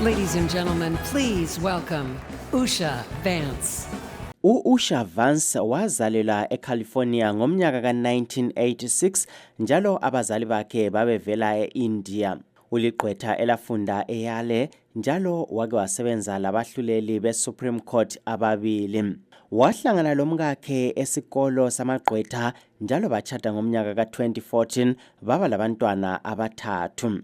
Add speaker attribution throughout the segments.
Speaker 1: Ladies and gentlemen, please welcome Usha Vance.
Speaker 2: U-Usha Vance wazalelwa eCalifornia ngomnyaka ka-1986 njalo abazali bakhe babevela e-India. Uligqwetha elafunda eYale njalo wake wasebenza labahluleli be-Supreme Court ababili. Wahlangana lomkakhe esikolo samagqwetha njalo bachata ngomnyaka ka-2014 baba labantwana abathathu.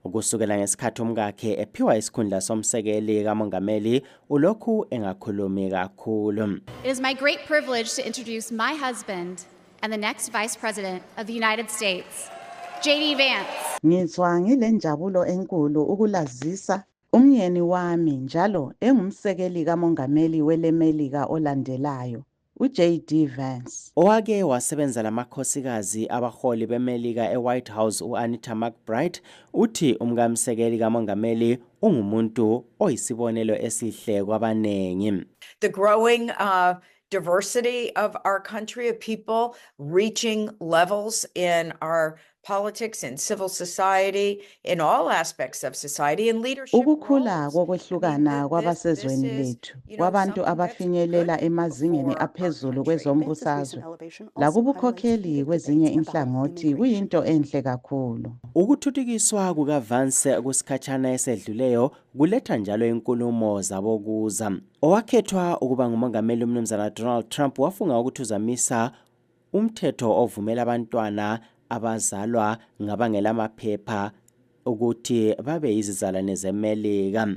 Speaker 2: Ukusukela ngesikhathi umkakhe ephiwa isikhundla somsekeli kamongameli ulokhu engakhulumi kakhulu.
Speaker 3: It is my great privilege to introduce my husband and the next Vice President of the United States, J.D. Vance.
Speaker 4: Ngizwa ngilenjabulo enkulu ukulazisa umyeni wami njalo engumsekeli kamongameli welemelika olandelayo, uJD Vance.
Speaker 2: Owake wasebenza lamakhosikazi abaholi bemelika eWhite House uAnita McBride uthi umkamsekeli kamongameli ungumuntu oyisibonelo esihle kwabanengi.
Speaker 5: The growing diversity of our country, of people reaching levels in our politics and civil society, in all aspects of society and leadership.
Speaker 4: Ukukhula kokwehlukana kwabasezweni lethu, kwabantu abafinyelela emazingeni aphezulu kwezombusazwe, lakubukhokheli kwezinye inhlangothi kuyinto enhle kakhulu.
Speaker 2: Ukuthuthukiswa kukaVance kusikhatshana esedluleyo kuletha njalo inkulumo zabokuza. Owakhethwa ukuba ngumongameli umnumzana Donald Trump wafunga ukuthuzamisa umthetho ovumela abantwana abazalwa ngabangelamaphepha ukuthi babe yizizalwane zemelika.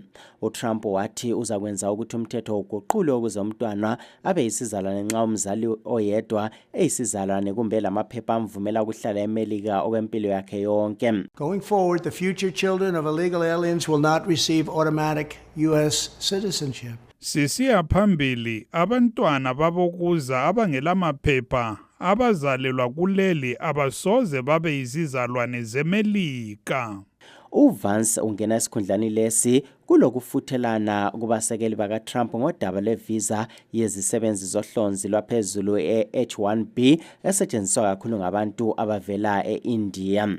Speaker 2: uTrump wathi uzakwenza ukuthi umthetho uguqulwe ukuze umntwana abe yisizalwane nxa umzali oyedwa eyisizalwane kumbe lamaphepha amvumela ukuhlala emelika okwempilo yakhe yonke.
Speaker 6: Going forward, the future children of illegal aliens will not receive automatic U.S. citizenship.
Speaker 7: Sisiya phambili abantwana babokuza abangelamaphepha abazalelwa kuleli abasoze babe yizizalwane zemelika.
Speaker 2: uVance ungena esikhundleni lesi kulokufuthelana kubasekeli bakaTrump ngodaba levisa yezisebenzi zohlonzi lwaphezulu e-H1B esetshenziswa kakhulu ngabantu abavela e-India.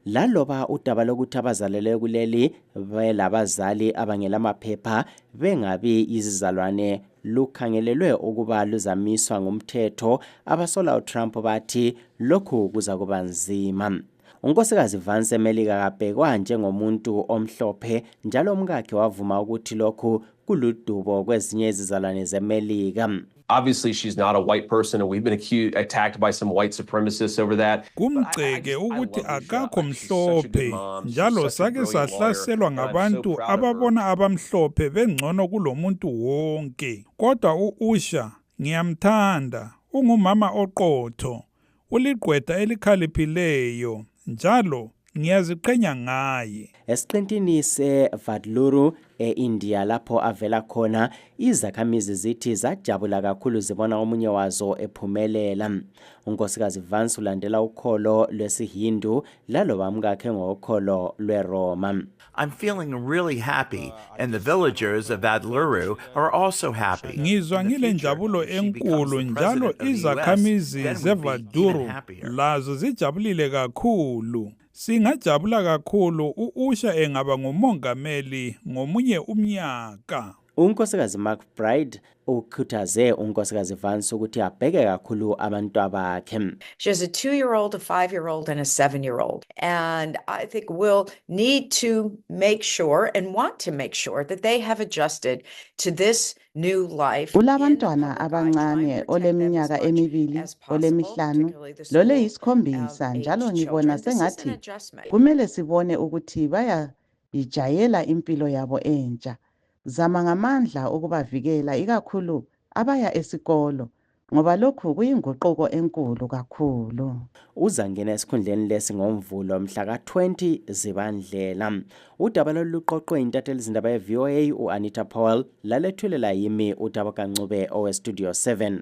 Speaker 2: Laloba udaba lokuthi abazalelwe kuleli belabazali abangelamaphepha bengabi yizizalwane lukhangelelwe ukuba luzamiswa ngumthetho, abasola uTrump bathi lokhu kuza kuba nzima. Unkosikazi Vance emelika kabhekwa njengomuntu omhlophe njalo umkakhe wavuma ukuthi lokhu kuludubo kwezinye izizalwane zemelika.
Speaker 8: Obviously, she's not a white person, and we've been attacked by some white supremacists over that.
Speaker 7: Kumceke ukuthi akakho mhlophe njalo sake sahlaselwa ngabantu ababona abamhlophe bengcono kulomuntu wonke. Kodwa uUsha ngiyamthanda, ungumama oqotho, uligqwetha elikhaliphileyo njalo ngiyaziqhenya ngaye.
Speaker 2: Esiqintini seVadluru e-India lapho avela khona, izakhamizi zithi zajabula kakhulu zibona omunye wazo ephumelela. Unkosikazi Vance ulandela ukholo lwesiHindu laloba umkakhe ngokholo lweRoma.
Speaker 9: I'm feeling really happy, and the villagers of Vadluru are also happy.
Speaker 7: Ngizwa ngilenjabulo enkulu njalo izakhamizi zeVadluru lazo zijabulile kakhulu. Singajabula kakhulu uUsha engaba ngumongameli ngomunye umnyaka.
Speaker 2: Unkosikazi McBride ukhuthaze unkosikazi Vance ukuthi abheke kakhulu abantu bakhe.
Speaker 5: She has a 2-year-old, a 5-year-old, and a 7-year-old. And I think we'll need to make sure and want to make sure that they have adjusted to this new life.
Speaker 4: Ulabantwana abancane oleminyaka emibili, olemihlanu, loleyisikhombisa njalo ngibona sengathi kumele sibone ukuthi bayayijayela impilo yabo entsha. Zama ngamandla ukubavikela ikakhulu abaya esikolo ngoba lokhu kuyinguquko enkulu kakhulu.
Speaker 2: Uzangena esikhundleni lesi ngoMvulo mhla ka-20 Zibandlela. Udaba loluqoqwe intatheli izindaba ye-VOA uAnita Powell lalethulelwa yimi uTabo Kancube oweStudio 7.